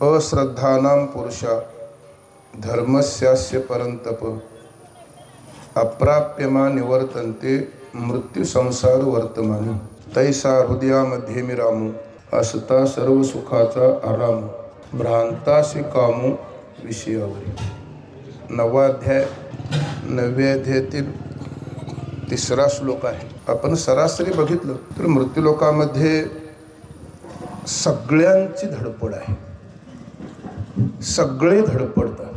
अश्रद्धानां पुरुषा धर्मस्यास्य परंतप अप्राप्यमा निवर्तन्ते मृत्यू संसार वर्तमानी तैसा हृदयामध्ये मी रामू असता सर्व सुखाचा आराम भ्रांतासी कामू विषयावरी. 9वा अध्याय 9व्या अध्यायातील 3रा श्लोक आहे. आपण सरासरी बघितलं तर मृत्यूलोकामध्ये सगळ्यांची धडपड आहे. सगळे धडपडतात.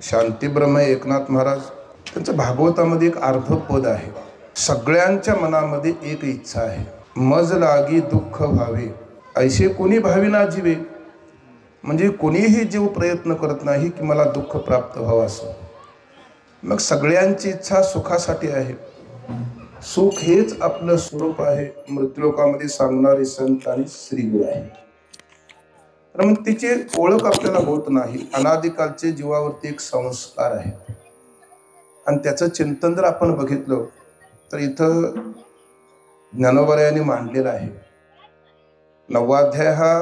शांतीब्रह्म एकनाथ महाराज त्यांचं भागवतामध्ये एक अर्धपद आहे. सगळ्यांच्या मनामध्ये एक इच्छा आहे, मज लागी दुःख व्हावे ऐसे कोणी भाविना जीवे. म्हणजे कोणीही जीव प्रयत्न करत नाही की मला दुःख प्राप्त व्हावं असं. मग सगळ्यांची इच्छा सुखासाठी आहे. सुख हेच आपलं स्वरूप आहे. मृत्यूलोकामध्ये सांगणारे संत आणि श्रीगुरु आहे. तर मग तिची ओळख आपल्याला होत नाही. अनादिकालचे जीवावरती एक संस्कार आहे आणि त्याचं चिंतन जर आपण बघितलं तर इथं ज्ञानोबरायांनी मांडलेला आहे. 9वा अध्याय हा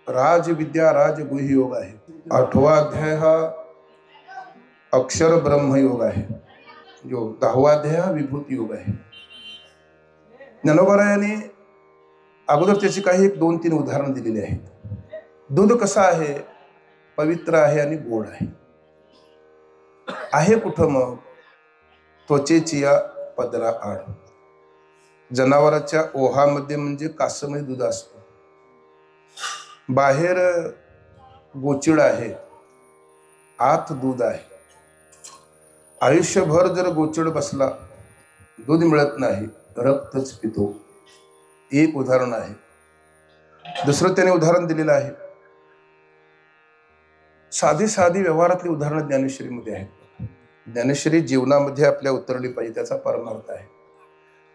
राजविद्या राजगुह्य योग आहे. 8वा अध्याय हा अक्षर ब्रह्मयोग आहे. जो 10वा अध्याय हा विभूती योग आहे. ज्ञानोबरायांनी अगोदर त्याची काही 2-3 उदाहरण दिलेली आहेत. दूध कसं आहे, पवित्र आहे आणि गोड आहे कुठं मग, त्वचेची या पदरा आड. जनावराच्या ओहामध्ये म्हणजे कासमध्ये दूध असतं. बाहेर गोचिड आहे, आत दूध आहे. आयुष्यभर जर गोचिड बसला, दूध मिळत नाही, रक्तच पितो. एक उदाहरण आहे. दुसरं त्याने उदाहरण दिलेलं आहे. साधी साधी व्यवहारातली उदाहरणं ज्ञानेश्वरीमध्ये आहेत. ज्ञानेश्वरी जीवनामध्ये आपल्या उतरली पाहिजे, त्याचा परमार्थ आहे.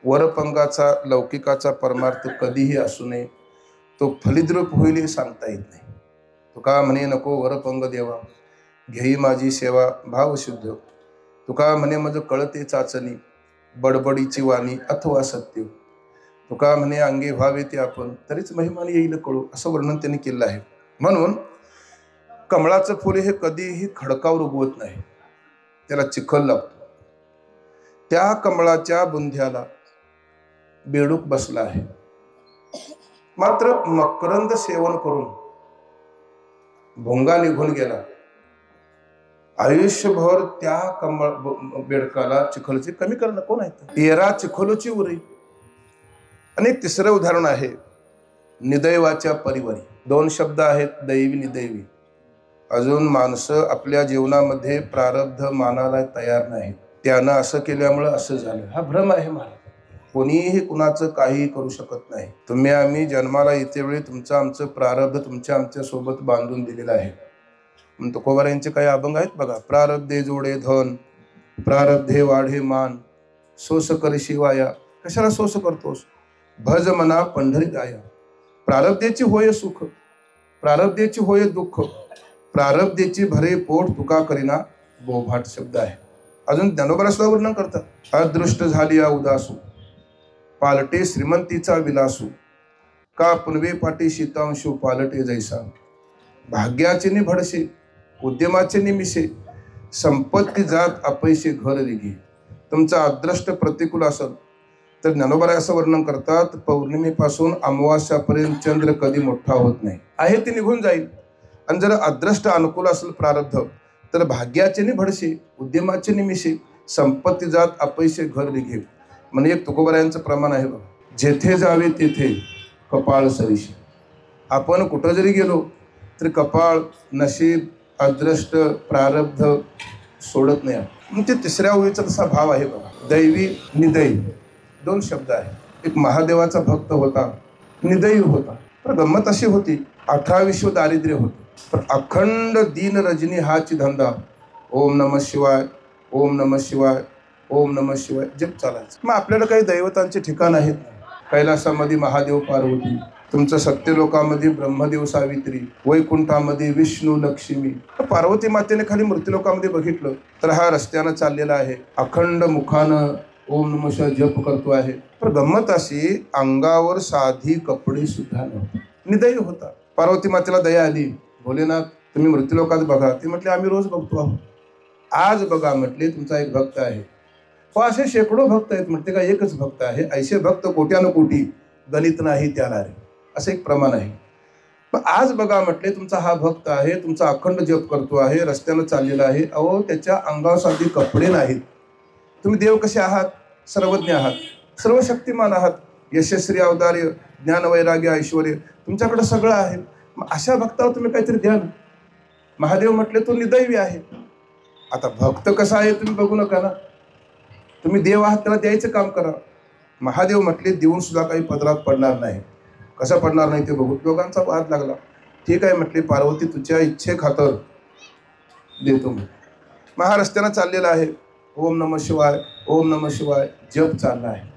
वरपंगाचा लौकिकाचा परमार्थ कधीही असू नये. तो फलिद्रूप होईल हे सांगता येत नाही. तुका म्हणे नको वरपंग देवा, घेई माझी सेवा भावशुद्ध. तुका म्हणे मज कळते चाचणी, बडबडीची वाणी अथवा सत्य. तुका म्हणे अंगे व्हावे ते आपण, तरीच महिमाने येईल कळू, असं वर्णन त्यांनी केलं आहे. म्हणून कमळाचं फुले हे कधीही खडकावर उगवत नाही, त्याला चिखल लागतो. त्या कमळाच्या बुंध्याला बेडूक बसला आहे. मात्र मकरंद सेवन करून भोंगा निघून गेला. आयुष्यभर त्या बेडकाला चिखलचे कमी करणं कोण आहे? येरा चिखलोची उरी. आणि 3रं उदाहरण आहे निदैवाच्या परिवारी. 2 शब्द आहेत, दैवी निदैवी. अजून माणसं आपल्या जीवनामध्ये प्रारब्ध मानायला तयार नाही. त्यानं असं केल्यामुळं असं झालं, हा भ्रम आहे मला. कोणीही कुणाचं काही करू शकत नाही. तुम्ही आम्ही जन्माला येते वेळी तुमचं आमचं प्रारब्ध तुमच्या आमच्या सोबत बांधून दिलेलं आहे. तुकोबारायांचे काही अभंग आहेत बघा. प्रारब्धे जोडे धन, प्रारब्धे वाढे मान, सोस कर शिवाया. कशाला सोस करतोस? भज मना पंढरी गाया. प्रारब्धेची होय सुख, प्रारब्धेची होय दुःख, प्रारब्धेची भरे पोट तुका करीना बोभाट शब्द आहे. अजून ज्ञानोबराचं वर्णन करतात. अदृष्ट झाली या उदासू, पालटे श्रीमंतीचा विलासू. का पुनवे पाटी शीतांशू, पालटे जैसा. भाग्याचे निभडसे, उद्यमाचे निमिषे, संपत्ती जात अपयशे घर रिघे. तुमचा अदृष्ट प्रतिकूल असेल तर ज्ञानोबराय असं वर्णन करतात, पौर्णिमेपासून अमावास्यापर्यंत चंद्र कधी मोठा होत नाही, आहे ते निघून जाईल. आणि जर अदृष्ट अनुकूल असेल प्रारब्ध तर भाग्याचे निभडसे, उद्यमाचे निमिषे, संपत्ती जात अपयशे घर रिघे. म्हणजे एक तुकोबारायांचं प्रमाण आहे बघा. जेथे जावे तेथे कपाळ सरीशी. आपण कुठं जरी गेलो तरी कपाळ, नशीब, अदृष्ट, प्रारब्ध सोडत नाही. मग ते 3ऱ्या ओळीचा तसा भाव आहे बघा. दैवी निदैवी 2 शब्द आहे. एक महादेवाचा भक्त होता, निदैवी होता. पण गंमत अशी होती, 18 विश्व दारिद्र्य होते, पण अखंड दीन रजनी हाची धंदा. ओम नमः शिवाय, ओम नमः शिवाय, ओम नमः शिवाय जप चालायचं. मग आपल्याला काही दैवतांचे ठिकाण आहेत. कैलासामध्ये महादेव पार्वती, तुमचं सत्यलोकामध्ये ब्रह्मदेव सावित्री, वैकुंठामध्ये विष्णू लक्ष्मी. पार्वती मातेने खाली मृत्यूलोकामध्ये बघितलं तर हा रस्त्यानं चाललेला आहे, अखंड मुखानं ओम नमः शिवाय जप करतो आहे. पण गंमत अशी, अंगावर साधी कपडे सुद्धा नव्हते, निदैव होता. पार्वती मातेला दया आली. भोलेनाथ तुम्ही मृत्यूलोकात बघा. ते म्हटले आम्ही रोज बघतो आहोत. आज बघा म्हटले तुमचा एक भक्त आहे. हो असे शेकडो भक्त आहेत म्हटले का एकच भक्त आहे. ऐसे भक्त कोट्यानो कोटी गणित नाही त्याला रे, असं एक प्रमाण आहे. पण आज बघा म्हटले तुमचा हा भक्त आहे, तुमचा अखंड जप करतो आहे, रस्त्यानं चाललेला आहे. अहो त्याच्या अंगावर साधी कपडे नाहीत. तुम्ही देव कसे आहात? सर्वज्ञ आहात, सर्व शक्तिमान आहात, यशस्वी अवतार्य, ज्ञान वैराग्य ऐश्वर्य तुमच्याकडे सगळं आहे. मग अशा भक्तावर तुम्ही काहीतरी द्या ना. महादेव म्हटले तो निदैवी आहे. आता भक्त कसा आहे तुम्ही बघू नका ना. तुम्ही देव आहात त्याला द्यायचं काम करा. महादेव म्हटले देऊन सुद्धा काही पदरात पडणार नाही. कसं पडणार नाही ते बघू. दोघांचा वाद लागला. ठीक आहे म्हटले पार्वती तुझ्या इच्छे खातर देतो. महारस्त्यानं चाललेला आहे. ओम नमः शिवाय ओम नमः शिवाय जप चालला आहे.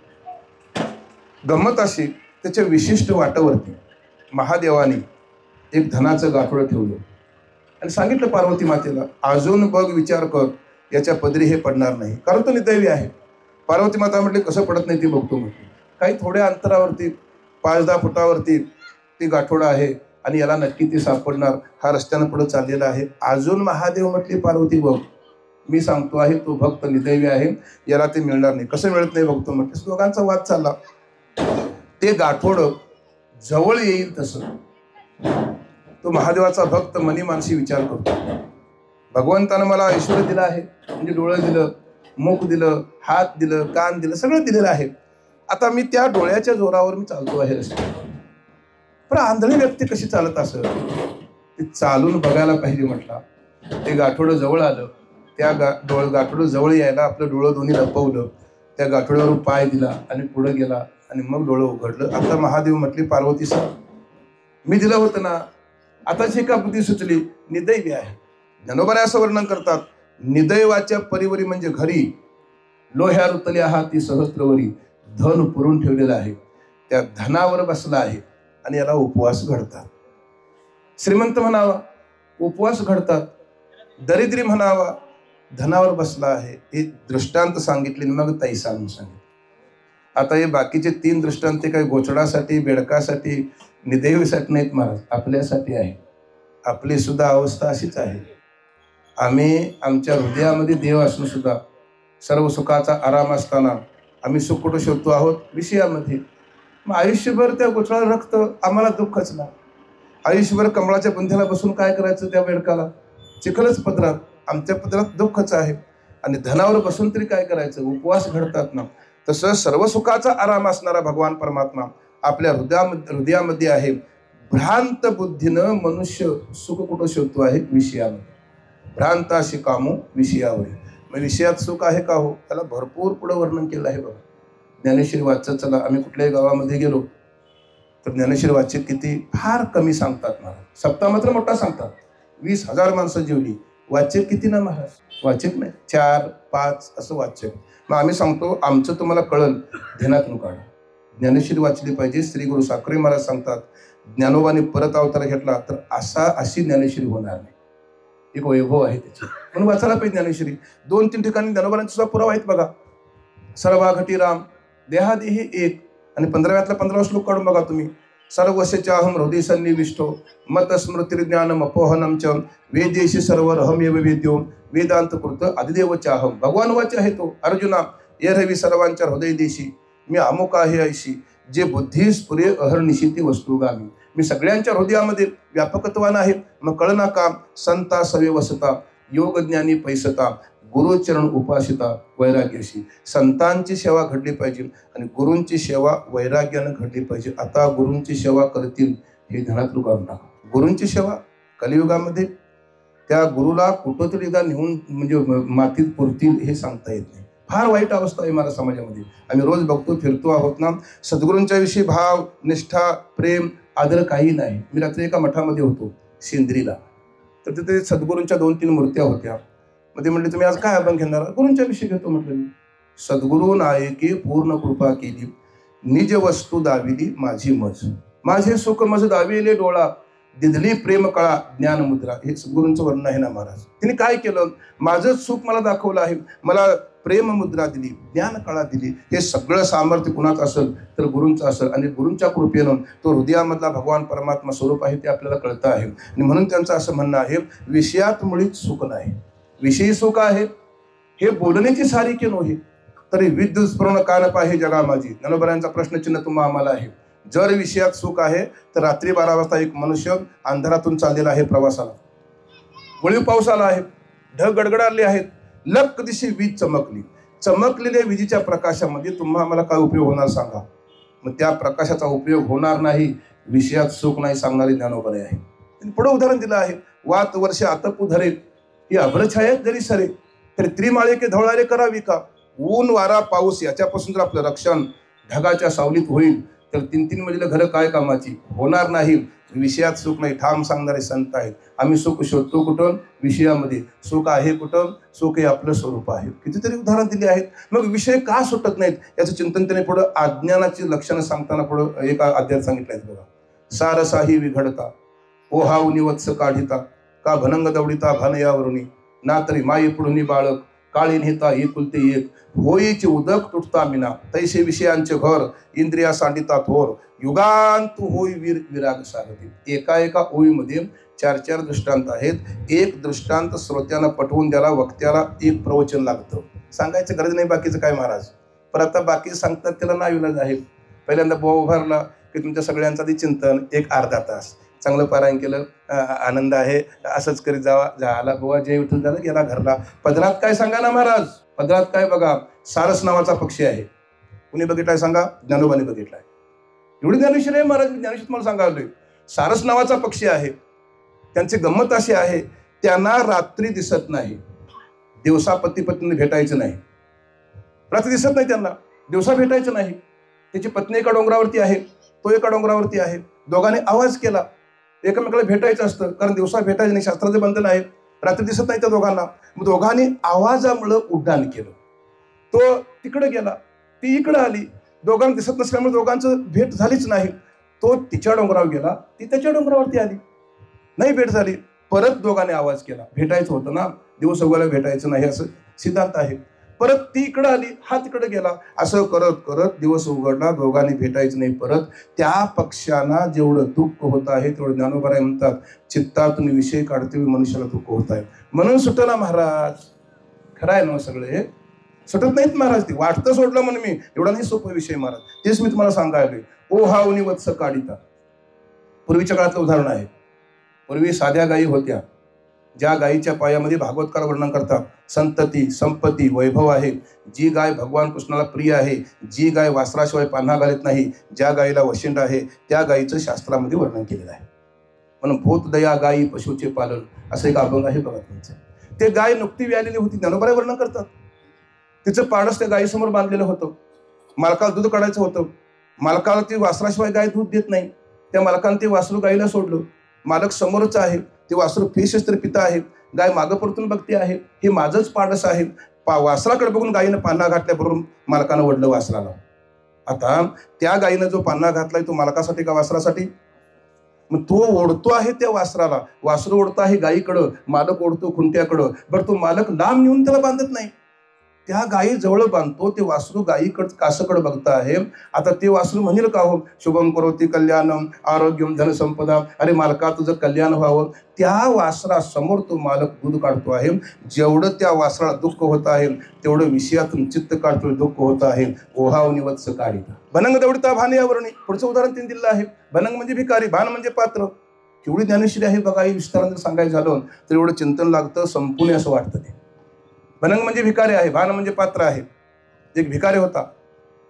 गंमत अशी त्याच्या विशिष्ट वाटावरती महादेवाने एक धनाचं गाठोडं ठेवलं आणि सांगितलं पार्वती मातेला अजून बघ विचार कर याच्या पदरी हे पडणार नाही, कारण तो निदैवी आहे. पार्वती माता म्हटले कसं पडत नाही ते बघतो म्हटले. काही थोड्या अंतरावरती 5-10 फुटावरती ती गाठोडा आहे आणि याला नक्की ती सापडणार. हा रस्त्यानं पुढे चाललेला आहे. अजून महादेव म्हटले पार्वती बघ मी सांगतो आहे तो भक्त निदैवी आहे, याला ते मिळणार नाही. कसं मिळत नाही बघतो म्हटले. दोघांचा वाद चालला. ते गाठोड जवळ येईल तसं तो महादेवाचा भक्त मनी मानसी विचार करतो. भगवंतानं मला ऐश्वर्य दिलं आहे, म्हणजे डोळं दिलं, मुख दिलं, हात दिलं, कान दिलं, सगळं दिलेलं आहे. आता मी त्या डोळ्याच्या जोरावर मी चालतो आहे रस्त्यावर. पण आंधळी व्यक्ती कशी चालत असेल ते चालून बघायला पाहिजे म्हटला. ते गाठोडं जवळ आलं. त्या गाठोडं जवळ यायला आपलं डोळं दोन्ही लपवलं. त्या गाठोड्यावर पाय दिला आणि पुढे गेला आणि मग डोळं उघडलं. आता महादेव म्हटले पार्वती सर मी दिलं होतं ना, आताची का बुद्धी सुचली? निदैवी आहे. ज्ञानोबाने असं वर्णन करतात निदैवाच्या परिवरी म्हणजे घरी लोह्या रुतल्या हाती सहस्त्रवरी धन पुरून ठेवलेलं आहे. त्या धनावर बसला आहे आणि याला उपवास घडतात. श्रीमंत म्हणावा उपवास घडतात, दरिद्री म्हणावा धनावर बसला आहे. हे दृष्टांत सांगितले मग तैसा म्हणून सांगितले. आता हे बाकीचे 3 दृष्टांत ते काही गोचडासाठी बेडकासाठी निदैवीसाठी नाहीत महाराज, आपल्यासाठी आहे. आपली सुद्धा अवस्था अशीच आहे. आम्ही आमच्या हृदयामध्ये देव असून सुद्धा सर्व सुखाचा आराम असताना आम्ही सुख कुठं शोधतो आहोत? विषयामध्ये. मग आयुष्यभर त्या गोचडाला रक्त आम्हाला दुःखच ना. आयुष्यभर कमळाच्या बुंध्याला बसून काय करायचं त्या बेडकाला? चिखलच पदरात. आमच्या पदरात दुःखच आहे आणि धनावर बसून तरी काय करायचं? उपवास घडतात ना. तसं सर्व सुखाचा आराम असणारा भगवान परमात्मा आपल्या हृदयामध्ये आहे. भ्रांत बुद्धीनं मनुष्य सुख कुठं शोधतो आहे? विषयामध्ये. भ्रांत अशी कामो विषयावर. मग विषयात सुख आहे का हो? त्याला भरपूर पुढं वर्णन केलं आहे बघा. ज्ञानेश्वरी वाचत चला. आम्ही कुठल्याही गावामध्ये गेलो तर ज्ञानेश्वरी वाचित किती फार कमी सांगतात महाराज. सप्ताह मात्र मोठा सांगतात. 20,000 माणसं जेवली. वाच्य किती ना महाराज? वाचित नाही 4-5 असं वाच्य. मग आम्ही सांगतो आमचं तुम्हाला कळल ध्यानातून काढा. ज्ञानेश्वरी वाचली पाहिजे. श्री गुरु साखरे महाराज सांगतात ज्ञानोबाने परत अवतार घेतला तर अशी ज्ञानेश्वरी होणार नाही. एक वैभव आहे त्याची, म्हणून वाचायला पाहिजे ज्ञानेश्वरी. 2-3 ठिकाणी ज्ञानोबांचे सुद्धा पुरावा आहेत बघा. सर्वा घटी राम देहादेही एक आणि 15व्यातला 15वा श्लोक काढून बघा तुम्ही. सर्वस्यचाहम हृदय सन्निविष्टो मत स्मृती ज्ञानम अपोहनम च वेदेशी सर्वर अहमेव वेद्यो वेदांत कृत अधिदेव चाहम. भगवान वाच आहे तो अर्जुना ये रवी सर्वांच्या हृदय देशी मी अमुक आहे ऐशी जे बुद्धीस पुरे अहर्निशिती वस्तुगामी. मी सगळ्यांच्या हृदयामध्ये व्यापकत्वान आहे. मग कळना का? संता सवे वसता योग ज्ञानी पैसता गुरुचरण उपासिता वैराग्याशी. संतांची सेवा घडली पाहिजे आणि गुरूंची सेवा वैराग्यानं घडली पाहिजे. आता गुरूंची सेवा करतील हे ध्यानात काढून टाका. गुरूंची सेवा कलियुगामध्ये त्या गुरुला कुठंतरी एकदा नेऊन म्हणजे मातीत पुरतील हे सांगता येत नाही. फार वाईट अवस्था आहे माझ्या समाजामध्ये. आम्ही रोज बघतो फिरतो आहोत ना. सद्गुरूंच्या विषयी भाव निष्ठा प्रेम आदर काही नाही. मी रात्री एका मठामध्ये होतो शेंद्रीला. तर तिथे सद्गुरूंच्या 2-3 मूर्त्या होत्या. मग ते म्हणले तुम्ही आज काय अभंग घेणार? गुरूंच्या विषयी घेतो म्हटलं मी. सद्गुरू नायके पूर्ण कृपा केली निज वस्तू दाविली माझी मज. माझे सुख मज दाविले डोळा दिदली प्रेम कळा ज्ञान मुद्रा. हे सद्गुरूंचं वर्णन आहे ना महाराज. तिने काय केलं? माझं सुख मला दाखवलं आहे. मला प्रेम मुद्रा दिली, ज्ञान कळा दिली. हे सगळं सामर्थ्य कुणाचं असेल तर गुरूंचं असेल, आणि गुरूंच्या कृपेनं तो हृदयामधला भगवान परमात्मा स्वरूप आहे ते आपल्याला कळतं आहे. आणि म्हणून त्यांचं असं म्हणणं आहे, विषयात मुळीच सुख नाही. विषयी सुख आहे हे बोलण्याची सारीके नव्हे, तरी विद्युत स्फुरण कान पाहे जगा माझी. ज्ञानोबरायांचा प्रश्नचिन्ह तुम्हा आम्हाला आहे. जर विषयात सुख आहे तर रात्री 12 वाजता एक मनुष्य अंधारातून चाललेला आहे प्रवासाला, वळीव पाऊस आला आहे, ढग गडगडाले आहेत, लख दिशी वीज चमकली. चमकलेल्या विजेच्या प्रकाशामध्ये तुम्हा आम्हाला काय उपयोग होणार सांगा? मग त्या प्रकाशाचा उपयोग होणार नाही, विषयात सुख नाही सांगणारे ज्ञानोबरे आहे. पुढे उदाहरण दिलं आहे, वात वर्ष आतपू धरे ही अभ्रछायत जरी सरे तरी त्रिमाळे के धवळारे करावी का. ऊन वारा पाऊस याच्यापासून जर आपलं रक्षण ढगाच्या सावलीत होईल तर 3-3 मजले घरं काय कामाची होणार नाही. विषयात सुख नाही ठाम सांगणारे संत आहेत. आम्ही सुख शोधतो कुठून? विषयामध्ये. सुख आहे कुठून? सुख हे आपलं स्वरूप आहे. कितीतरी उदाहरण दिली आहेत. मग विषय का सुटत नाहीत याचं चिंतन त्याने पुढं अज्ञानाची लक्षणं सांगताना पुढं एक अध्याय सांगितलं आहे बघा. सारसाही विघडता ओहावनी वत्स काढिता का भनंग दवडिता भानयावरुणी ना तरी माई पुढुनी बाळक काळी नेता एकुलते एक होईचे उदक तुटता मिना तैसे विषयांचे घर इंद्रिया सांडिता थोर युगांत होई वीर विराग सारथी. एका एका ओळीमध्ये 4-4 दृष्टांत आहेत. एक दृष्टांत श्रोत्यांना पटवून द्याला वक्त्याला एक प्रवचन लागतं. सांगायचं गरज नाही बाकीचं काय महाराज, पण आता बाकी सांगतात त्याला नाविलाज आहे. पहिल्यांदा बोवा उभारला की तुमच्या सगळ्यांचं आधी चिंतन एक अर्धा तास चांगलं पारायण केलं, आनंद आहे, असंच करीत जावा. झाला बुवा जय विठ्ठल झालं, गेला घरला. पदरात काय सांगा ना महाराज? पदरात काय बघा, सारस नावाचा पक्षी आहे. कुणी बघितलाय सांगा? ज्ञानोबाने बघितलाय. एवढी ज्ञानेश्वर आहे महाराज, ज्ञानेश्वर मला सांगालोय. सारस नावाचा पक्षी आहे. त्यांची गंमत अशी आहे, त्यांना रात्री दिसत नाही. दिवसा पती पत्नीने भेटायचं नाही. रात्री दिसत नाही त्यांना, दिवसा भेटायचं नाही. त्याची पत्नी एका डोंगरावरती आहे, तो एका डोंगरावरती आहे. दोघांनी आवाज केला, एकमेकाला भेटायचं असतं कारण दिवसा भेटायचं नाही, शास्त्राचे बंधन आहे. रात्री दिसत नाही त्या दोघांना. मग दोघांनी आवाजामुळं उड्डाण केलं. तो तिकडे गेला, ती इकडे आली. दोघांना दिसत नसल्यामुळे दोघांचं भेट झालीच नाही. तो तिच्या डोंगरावर गेला, ती त्याच्या डोंगरावरती आली, नाही भेट झाली. परत दोघांनी आवाज केला, भेटायचं होतं ना, दिवस उगवायला भेटायचं नाही असं सिद्धांत आहे. परत ती इकडे आली, हा तिकडे गेला. असं करत करत दिवस उघडला, दोघांनी भेटायचं नाही. परत त्या पक्षांना जेवढं दुःख होत आहे तेवढं ज्ञानोबराय म्हणतात, चित्तातून विषय काढते मनुष्याला दुःख होत आहे. म्हणून सुटला महाराज. खरं आहे ना, सगळे सुटत नाहीत महाराज. ते वाटतं सोडलं म्हणून मी, एवढा नाही सोपा विषय महाराज. तेच मी तुम्हाला सांगायलोय. ओ हा उनी वत्स काढिता पूर्वीच्या काळातलं उदाहरण आहे. पूर्वी साध्या गायी होत्या, ज्या गायीच्या पायामध्ये भागवतकार वर्णन करतात संतती संपत्ती वैभव आहे. जी गाय भगवान कृष्णाला प्रिय आहे, जी गाय वासराशिवाय पान्हा घालत नाही, ज्या गायीला वशिंड आहे, त्या गायीचं शास्त्रामध्ये वर्णन केलेलं आहे. म्हणून भूत दया गायी पशुचे पालन असं एक अभंग आहे बघा तुमचं. ते गाय नुकती व्यालेली होती, ज्ञानोबराय वर्णन करतात. तिचं पाडस त्या गायीसमोर बांधलेलं होतं. मालकाला दूध काढायचं होतं. मालकाला ती वासराशिवाय गाय दूध देत नाही. त्या मालकाने ते वासरू गायीला सोडलं. मालक समोरच आहे, ते वासरू फेसेस तर पिता आहे, गाय मागं परतून बघते आहे, हे माझंच पाडस आहे. वासराकडे बघून गायीनं पान्हा घातल्याबरोबर मालकानं ओढलं वासराला. आता त्या गायीनं जो पान्हा घातलाय तो मालकासाठी का वासरासाठी? मग तो ओढतो आहे त्या वासराला, वासरू ओढतो आहे गायीकडं, मालक ओढतो खुंट्याकडं. बरं तो मालक लांब नेऊन त्याला बांधत नाही, त्या गायी जवळ बांधतो. ते वासरू गायीकडे कासकडे बघत आहे. आता ते वासरू म्हणेल का हो, शुभम करोती कल्याणम आरोग्यम धनसंपदा, अरे मालका तुझं कल्याण व्हावं. त्या वासरासमोर तो मालक दूध काढतो आहे. जेवढं त्या वासराला दुःख होत आहे तेवढं विषयातून चित्त काढतो दुःख होत आहे. ओहावनी वत्स काढिता भनंग दवडिता भानयावरुणी. पुढचं उदाहरण त्यांनी दिलं आहे. भनंग म्हणजे भिकारी, भान म्हणजे पात्र. केवढी ज्ञानेश्वरी आहे बघा. ही विस्ताराने सांगायचं झालं तर एवढं चिंतन लागतं, संपूर्ण असं वाटतं ते. भनंग म्हणजे भिकारी आहे, भान म्हणजे पात्र आहे. एक भिकारी होता,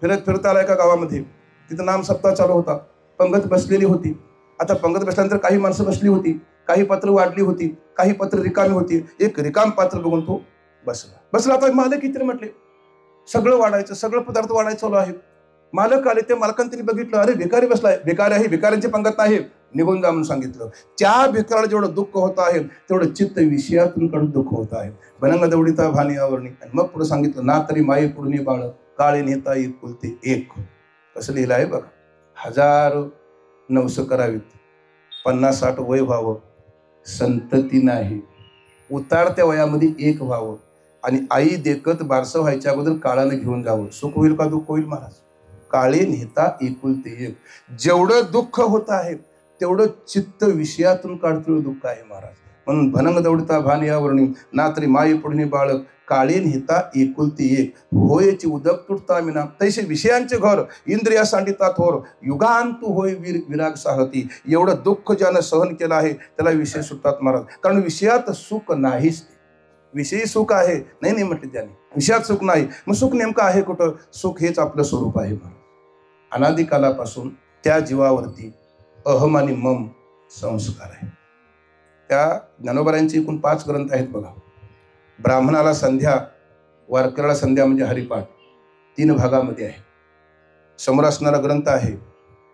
फिरत फिरत आला एका गावामध्ये. तिथं नाम सप्ताह चालू होता. पंगत बसलेली होती. आता पंगत बसल्यानंतर काही माणसं बसली होती, काही पत्र वाढली होती, काही पत्र रिकामी होती. एक रिकाम पात्र बघून तो बसला. आता मालक किती म्हटले, सगळं वाढायचं, सगळं पदार्थ वाढायचं चालू आहे. मालक आले, त्या मालकाने त्यांनी बघितलं, अरे भिकारी बसलाय, भिकारी आहे, भिकाऱ्यांची पंगत नाही, निघून जा म्हणून सांगितलं. त्या भिकाराला जेवढं दुःख होत आहे तेवढं चित्त विषयातून कडून दुःख होत आहे. भनंग दवडिता भानयावरुणी. आणि मग पुढे सांगितलं, ना तरी माई पुढणी बाळ काळे नेता एकुलते एक. कसं लिहिलं आहे बघा. 1000 नवस करावीत, 50-60 वय व्हावं, संतती नाही, उतारत्या वयामध्ये एक व्हावं. आणि आई देखत बारसं व्हायच्या अगोदर काळानं घेऊन जावं. सुख होईल का दुःख होईल महाराज? काळे नेता एकुलते एक. जेवढं दुःख होत आहे तेवढं चित्त विषयातून काढतं दुःख आहे महाराज. म्हणून भनंग दौडता भान यावर्णी ना तरी माये पुढणी बाळक काळे नेता एकुलती एक. होयची उदक तुटता मिना तैसे विषयांचे घर इंद्रिया सांडिता थोर युगांतू होय वीर विराग साहती. एवढं दुःख ज्यानं सहन केलं आहे त्याला विषय सुटतात महाराज. कारण विषयात सुख नाहीच. विषयी सुख आहे नाही म्हटले त्याने, विषयात सुख नाही. मग सुख नेमकं आहे कुठं? सुख हेच आपलं स्वरूप आहे महाराज. अनादिकालापासून त्या जीवावरती अहम आणि मम संस्कार आहे. त्या ज्ञानोबारांचे एकूण 5 ग्रंथ आहेत बघा. ब्राह्मणाला संध्या, वारकऱ्याला संध्या म्हणजे हरिपाठ 3 भागामध्ये आहे. समोर असणारा ग्रंथ आहे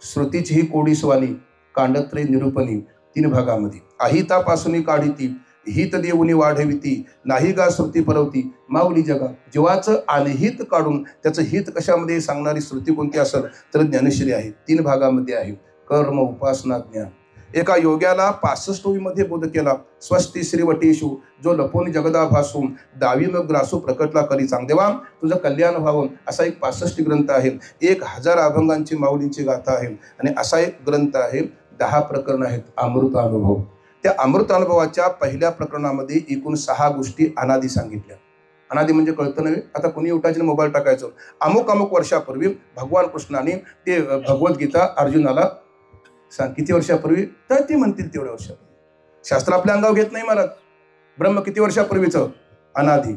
श्रुतीची ही कोडीस्वानी कांडत्रय निरूपणी 3 भागामध्ये. अहितापासून काढिती हित देऊनी वाढविती नाही गा श्रुती परवती माऊली जगा. जीवाचं अनहित काढून त्याचं हित कशामध्ये सांगणारी श्रुती कोणती असेल तर ज्ञानेश्वरी आहे. 3 भागामध्ये आहे. कर्म उपासना ज्ञान. एका योग्याला 65 ओवीमध्ये बोध केला. स्वस्ती श्रीवटेशू जो लपोनी जगदा भासून दावी मग ग्रासू प्रकटला करी चांगदेवा तुझं कल्याण व्हावं. असा एक 65 ग्रंथ आहे. 1000 अभंगांची माऊलींची गाथा आहे. आणि असा एक ग्रंथ आहे 10 प्रकरण आहेत अमृत अनुभव. त्या अमृत अनुभवाच्या पहिल्या प्रकरणामध्ये एकूण 6 गोष्टी अनादी सांगितल्या. अनादी म्हणजे कळतं नव्हे. आता कोणी उठायचं मोबाईल टाकायचं. अमुक अमुक वर्षापूर्वी भगवान कृष्णाने ते भगवद्गीता अर्जुनाला सांग. किती वर्षापूर्वी? तर ती म्हणतील तेवढ्या वर्षापूर्वी. शास्त्र आपल्या अंगावर घेत नाही महाराज. ब्रह्म किती वर्षापूर्वीचं? अनादी.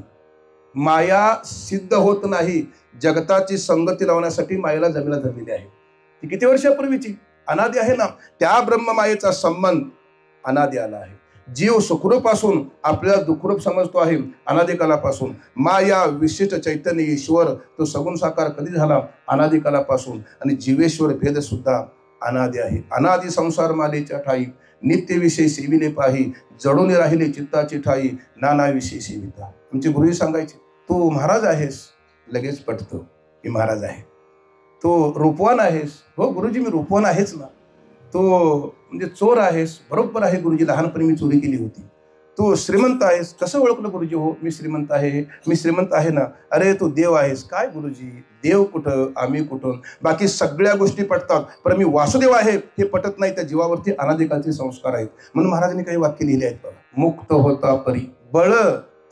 माया सिद्ध होत नाही. जगताची संगती लावण्यासाठी मायेला जमीला धरलेली आहे. ती किती वर्षापूर्वीची? अनादी आहे ना. त्या ब्रह्ममायेचा संबंध अनादी आला आहे. जीव सुखरूपासून आपल्याला दुःखरूप समजतो आहे अनादी कालापासून. माया विशिष्ट चैतन्य ईश्वर तो सगुण साकार कधी झाला? अनादी कालापासून. आणि जीवेश्वर भेद सुद्धा अनादी आहे. अनादी संसार मालेच्या ठाई नित्य विषय सेविले पाही जडून राहिले चित्ताची ठाई नाना विषय सेविता. आमचे गुरुजी सांगायचे तू महाराज आहेस लगेच पटतो की महाराज आहे. तो रूपवान आहेस. हो गुरुजी मी रूपवान आहेच ना. तो म्हणजे चोर आहेस. बरोबर आहे गुरुजी लहानपणी मी चोरी केली होती. तू श्रीमंत आहेस. कसं ओळखलं गुरुजी? हो मी श्रीमंत आहे. मी श्रीमंत आहे ना. अरे तू देव आहेस. काय गुरुजी देव कुठं आम्ही कुठून? बाकी सगळ्या गोष्टी पटतात पण मी वासुदेव आहे हे पटत नाही. त्या जीवावरती अनादिकालचे संस्कार आहेत. म्हणून महाराजांनी काही वाक्य लिहिले आहेत बघा. मुक्त होता परी बळ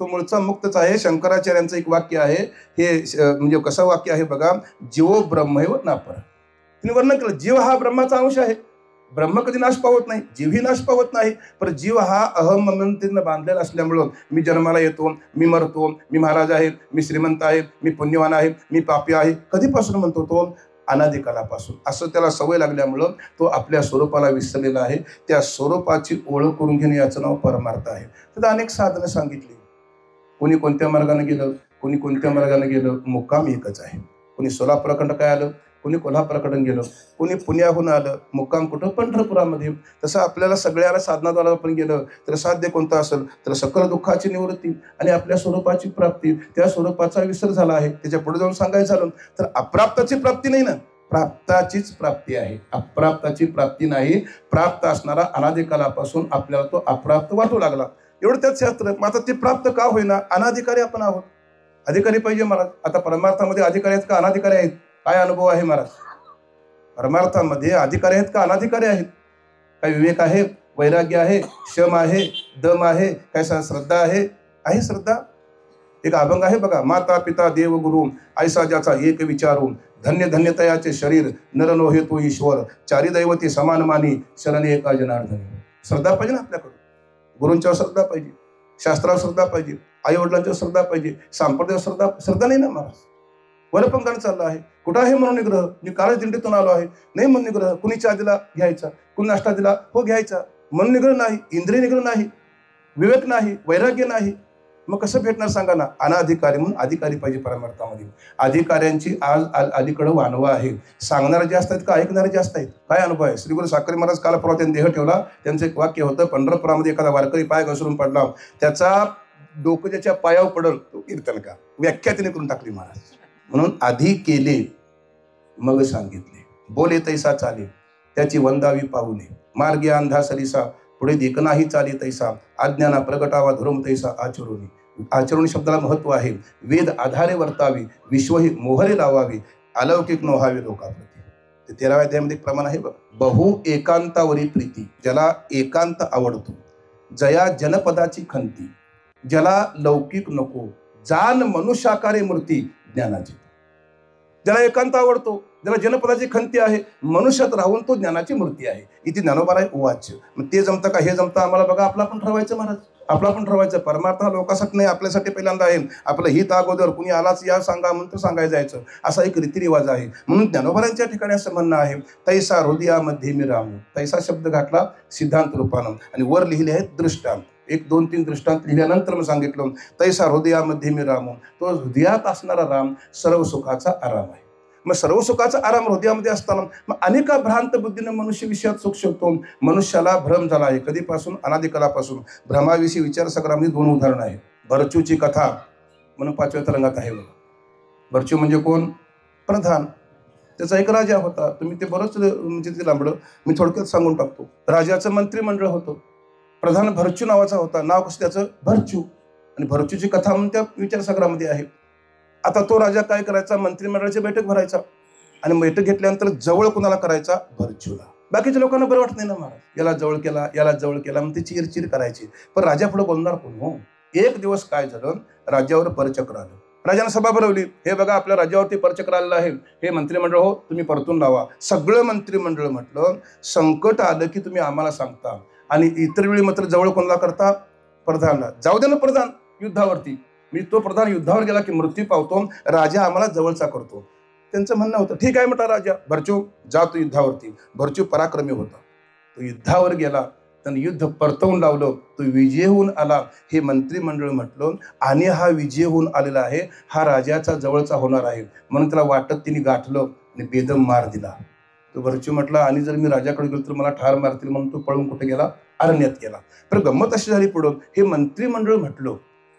तो मूळचा मुक्तच आहे. शंकराचार्यांचं एक वाक्य आहे हे म्हणजे कसं वाक्य आहे बघा. जीव ब्रह्मैव नापर. तिने वर्णन केलं जीव हा ब्रह्माचा अंश आहे. ब्रह्म कधी नाश पावत नाही. जीवही नाश पावत नाही. पण जीव हा अहम ममतेनं बांधलेला असल्यामुळं मी जन्माला येतो, मी मरतो, मी महाराज आहे, मी श्रीमंत आहे, मी पुण्यवान आहे, मी पापी आहे. कधीपासून म्हणतो तो? अनादिकालापासून. असं त्याला सवय लागल्यामुळं तो आपल्या स्वरूपाला विसरलेला आहे. त्या स्वरूपाची ओळख करून घेणे याचं नाव परमार्थ आहे. तर अनेक साधनं सांगितली. कोणी कोणत्या मार्गाने गेलं, कोणी कोणत्या मार्गाने गेलं, मुक्काम एकच आहे. कोणी सोलापुराकडं काय आलं, कोणी कोल्हापुराकडून गेलं, कोणी पुण्याहून आलं. मुक्काम कुठं? पंढरपुरामध्ये. तसं आपल्याला सगळ्याला साधनाद्वारा आपण गेलं तर साध्य कोणतं असेल तर सकल दुःखाची निवृत्ती आणि आपल्या स्वरूपाची प्राप्ती. त्या स्वरूपाचा विसर झाला आहे. त्याच्या पुढे जाऊन सांगायचं झालं तर अप्राप्ताची प्राप्ती नाही ना, प्राप्ताचीच प्राप्ती आहे. अप्राप्ताची प्राप्ती नाही. प्राप्त असणारा अनादिकालापासून आपल्याला तो अप्राप्त वाटू लागला. एवढं त्यात शास्त्र. मग आता ते प्राप्त का होईना? अनाधिकारी आपण आहोत. अधिकारी पाहिजे महाराज. आता परमार्थामध्ये अधिकारी आहेत का अनाधिकारी आहेत? काय अनुभव आहे महाराज? परमार्थामध्ये अधिकारी आहेत का अनाधिकारी आहेत? काय विवेक आहे, वैराग्य आहे, शम आहे, दम आहे, काय श्रद्धा आहे? आहे श्रद्धा. एक अभंग आहे बघा. माता पिता देव गुरु ऐसा ज्याचा एक विचारून धन्य धन्यतयाचे शरीर नर नो हे तो ईश्वर चारी दैवती समान मानी शरणे एका जनार्दन. श्रद्धा पाहिजे ना आपल्याकडून. गुरूंच्यावर श्रद्धा पाहिजे, शास्त्रावर श्रद्धा पाहिजे, आई वडिलांच्यावर श्रद्धा पाहिजे, संप्रदायावर श्रद्धा नाही ना महाराज. वरपंखाने चालला आहे. कुठं आहे मनोनिग्रह? मी कालच दिंडीतून आलो आहे. नाही मनोनिग्रह. कुणी चहा दिला घ्यायचा, कुणी नाश्ता दिला हो घ्यायचा. मनोनिग्रह नाही, इंद्रिय निग्रह नाही, विवेक नाही, वैराग्य नाही. मग कसं भेटणार सांगा ना? अनाधिकारी म्हणून अधिकारी पाहिजे परमार्थामध्ये. अधिकाऱ्यांची आज अलीकडं वानवा आहे. सांगणारे जास्त आहेत का ऐकणारे जास्त आहेत? काय अनुभव आहे? श्री गुरु साखरे महाराज काल परवा त्यांनी देह ठेवला. त्यांचं एक वाक्य होतं पंढरपुरामध्ये एखादा वारकरी पाय घसरून पडला, त्याचा डोकं ज्याच्या पायावर पडल तो कीर्तन का. व्याख्या तिने करून टाकली महाराज. म्हणून आधी केले मग सांगितले. बोले तैसा चाले त्याची वंदावी पाऊले. मार्गे अंधा सरिसा पुढे देख नाही चाले तैसा. अज्ञाना प्रगटावा धर्म तैसा आचरुनी. आचरण शब्दाला महत्व आहे. वेद आधारे वर्तावी, विश्वही मोहरे लावावी, अलौकिक नोहावे लोकाप्रती. ते 13व्या अध्यायामध्ये एक प्रमाण आहे बघ. बहु एकांतावरी प्रीती, ज्याला एकांत आवडतो. जया जनपदाची खंती, ज्याला लौकिक नको. जान मनुष्याकारे मूर्ती ज्ञानाची. ज्याला एकांत आवडतो, ज्याला जनपदाची खंती आहे, मनुष्यात राहून तो ज्ञानाची मूर्ती आहे. इथे ज्ञानोबा आहे उवाच्य. मग ते जमतं का हे जमतं आम्हाला बघा. आपला पण ठरवायचं महाराज, आपला पण ठरवायचं. परमार्थ हा लोकांसाठी नाही, आपल्यासाठी पहिल्यांदा आहे. आपलं हित अगोदर, कुणी आलाच या सांगा म्हणून तर सांगायला जायचं, असा एक रीतिरिवाज आहे. म्हणून ज्ञानोबांच्या ठिकाणी असं म्हणणं आहे, तैसा हृदयामध्ये मी रामू. तैसा शब्द घातला सिद्धांत रूपानं आणि वर लिहिले आहेत दृष्टांत. 1, 2, 3 दृष्टांत लिहिल्यानंतर मी सांगितलं, तैसा हृदयामध्ये मी रामू. तो हृदयात असणारा राम सर्व सुखाचा आराम आहे. मग सर्व सुखाचा आराम हृदयामध्ये असताना मग अनेका भ्रांत बुद्धीनं मनुष्य विषयात सुख शोधतो. मनुष्याला भ्रम झाला आहे कधीपासून, अनादिकालापासून. भ्रमाविषयी विचारसंग्रामध्ये 2 उदाहरणं आहेत. भरचूची कथा म्हणून 5व्या तरंगात आहे बघा. भरचू म्हणजे कोण? प्रधान. त्याचा एक राजा होता. तुम्ही ते बरंच म्हणजे ते लांबडं मी थोडक्यात सांगून टाकतो. राजाचं मंत्रिमंडळ होतं. प्रधान भरचू नावाचा होता. नाव कसं त्याचं? भरचू. आणि भरचूची कथा म्हणून त्या विचारसंग्रामध्ये आहे. आता तो राजा काय करायचा? मंत्रिमंडळाची बैठक भरायचा आणि बैठक घेतल्यानंतर जवळ कोणाला करायचा? भरचूला. बाकीच्या लोकांना बरं वाटत नाही ना महाराज, याला जवळ केला, याला जवळ केला, मग ती चिरचिर करायची. पण राजा पुढे बोलणार कोण हो? एक दिवस काय झालं, राज्यावर परचक्र आलं. राजाने सभा भरवली. हे बघा आपल्या राज्यावरती परचक्र आलेलं आहे, हे मंत्रिमंडळ हो तुम्ही परतून लावा. सगळं मंत्रिमंडळ म्हटलं, संकट आलं की तुम्ही आम्हाला सांगता आणि इतर वेळी मात्र जवळ कोणाला करता? प्रधानला. जाऊ दे ना प्रधान युद्धावरती, मी तो प्रधान युद्धावर गेला की मृत्यू पावतो, राजा आम्हाला जवळचा करतो. त्यांचं म्हणणं होतं ठीक आहे म्हटला राजा, भरचू जा तू युद्धावरती. भरचू पराक्रमी होता. तो युद्धावर गेला, त्यानं युद्ध परतवून लावलं, तो विजय होऊन आला. हे मंत्रिमंडळ म्हटलं आणि हा विजय होऊन आलेला आहे, हा राजाचा जवळचा होणार आहे म्हणून त्याला वाटत तिने गाठलं आणि बेदम मार दिला. तो भरचू म्हटला आणि जर मी राजाकडे गेलो तर मला ठार मारतील म्हणून तो पळून कुठे गेला? अरण्यात गेला. तर गंमत अशी झाली पुढं, हे मंत्रिमंडळ म्हटलं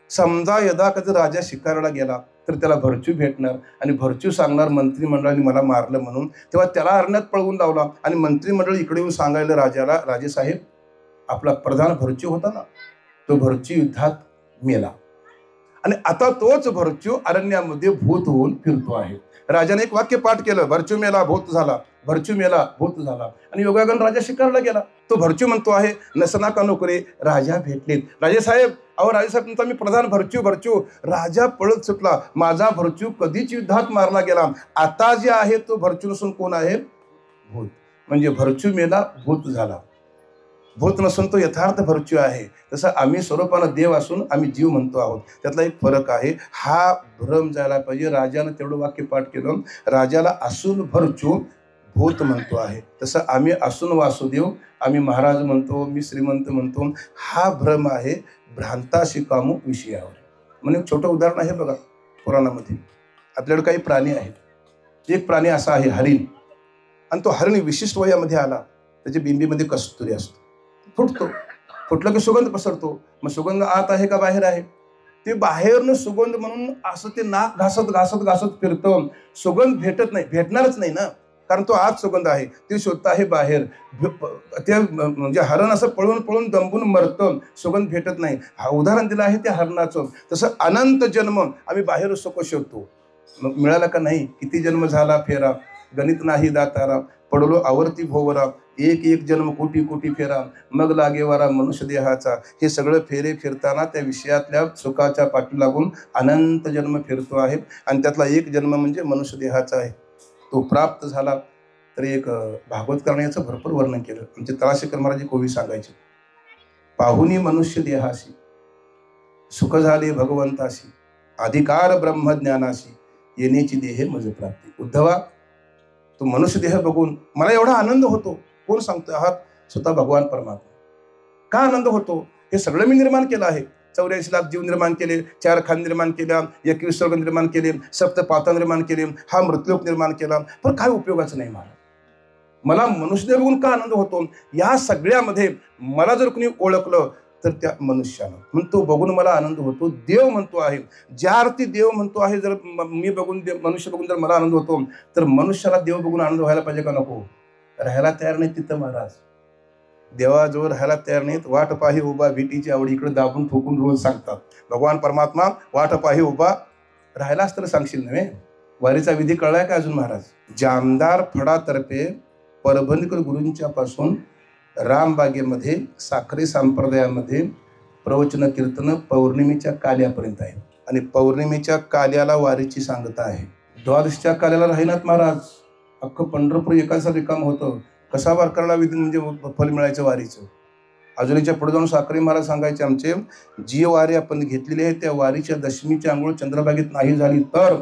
समजा यदा कधी राजा शिकाराला गेला तर त्याला भरचू भेटणार आणि भरचू सांगणार मंत्रिमंडळाने मला मारलं म्हणून. तेव्हा त्याला अरण्यात पळवून लावला आणि मंत्रिमंडळ इकडे येऊन सांगायला राजाला, राजेसाहेब आपला प्रधान भरचू होता ना, तो भरचू युद्धात मेला आणि आता तोच भरचू अरण्यामध्ये भूत होऊन फिरतो आहे. राजाने एक वाक्य पाठ केलं, भरचू मेला भूत झाला, भरचू मेला भूत झाला. आणि योगागन राजा शिकारला गेला. तो भरचू म्हणतो आहे, नसना का नोकरे राजा भेटलेत. राजेसाहेब, अहो राजेसाहेब तुमचा मी प्रधान भरचू. भरचू राजा पळत सुटला. माझा भरचू कधीच युद्धात मारला गेला. आता जे आहे तो भरचू नसून कोण आहे? भूत. म्हणजे भरचू मेला भूत झाला. भूत नसून तो यथार्थ भरचू आहे. तसं आम्ही स्वरूपानं देव असून आम्ही जीव म्हणतो आहोत, त्यातला एक फरक आहे. हा भ्रम जायला पाहिजे. राजानं तेवढं वाक्य पाठ केलं, राजाला असून भरचू भूत म्हणतो आहे. तसं आम्ही असून वासुदेव, आम्ही महाराज म्हणतो, मी श्रीमंत म्हणतो. हा भ्रम आहे भ्रांताशी कामू विषयावर. म्हणून एक छोटं उदाहरण आहे बघा पुराणामध्ये. आपल्याकडे काही प्राणी आहेत. एक प्राणी असा आहे हरिण, आणि तो हरिण विशिष्ट वयामध्ये आला, त्याच्या बिंबीमध्ये कस्तुरी असतो. फुटतो, फुटलं की सुगंध पसरतो. मग सुगंध आत आहे का बाहेर आहे? ते बाहेरनं सुगंध म्हणून असं ते नाक घासत घासत घासत फिरतं. सुगंध भेटत नाही, भेटणारच नाही ना, कारण तो आत सुगंध आहे, ते शोधत आहे बाहेर. ते म्हणजे हरण असं पळून पळून दंबून मरतं, सुगंध भेटत नाही. हा उदाहरण दिलं आहे त्या हरणाचं. तसं अनंत जन्म आम्ही बाहेर सुख शोधतो, मग मिळाला का नाही? किती जन्म झाला फेरा, गणित नाही दातारा, पडलो आवर्ती भोवरा, एक एक जन्म कोटी कोटी फेरा, मग लागेवारा मनुष्य देहाचा. हे सगळं फेरे फिरताना त्या विषयातल्या सुखाच्या पाठी लागून अनंत जन्म फिरतो आहे आणि त्यातला एक जन्म म्हणजे मनुष्य देहाचा आहे. तो प्राप्त झाला तर एक भागवत करण्याचं भरपूर वर्णन केलं. म्हणजे तळाशेकर महाराज कोवी सांगायचे, पाहुनी मनुष्य देहाशी सुख झाले भगवंताशी, अधिकार ब्रह्मज्ञानाशी, येण्याची देहे मज प्राप्ती. उद्धवा, तो मनुष्य देह बघून मला एवढा आनंद होतो. कोण सांगतो? आहात स्वतः भगवान परमात्मा. का आनंद होतो? हे सगळं मी निर्माण केलं आहे. 84 लाख जीव निर्माण केले, 4 खान निर्माण केल्या, 21 स्वर्ग निर्माण केले, 7 पाता निर्माण केले, हा मृतलोक निर्माण केला, पण काय उपयोगाचं नाही मला. मला मनुष्यदेह बघून का आनंद होतो? या सगळ्यामध्ये मला जर कोणी ओळखलं तर त्या मनुष्यानं, म्हणून तो बघून मला आनंद होतो. देव म्हणतो आहे, ज्या अर्थी देव म्हणतो आहे, जर मी बघून मनुष्य बघून जर मला आनंद होतो तर मनुष्याला देव बघून आनंद व्हायला पाहिजे का नको? राहायला तयार नाही तिथं महाराज. देवाजवळ राहायला तयार नाहीत. वाट पाही उभा भेटीची आवडी इकडे दाबून ठोकून रोज सांगतात. भगवान परमात्मा वाट पाही उभा राहिलाच तर सांगशील नव्हे. वारीचा विधी कळलाय का अजून महाराज? जामदार फडातर्फे परभणीकर गुरूंच्या पासून रामबागेमध्ये साखरी संप्रदायामध्ये प्रवचन कीर्तन पौर्णिमेच्या काल्यापर्यंत आहे. आणि पौर्णिमेच्या काल्याला वारीची सांगता आहे. द्वादशीच्या काल्याला राहीनाथ महाराज. अख्खं पंढरपूर एकाच रिकाम होतं. कसा वारकऱ्याला विधी म्हणजे फल मिळायचं वारीचं. अजूनच्या पुढे जाऊन साखरे महाराज सांगायचे आमचे, जी वारी आपण घेतलेली आहे त्या वारीच्या दशमीची आंघोळ चंद्रभागेत नाही झाली तर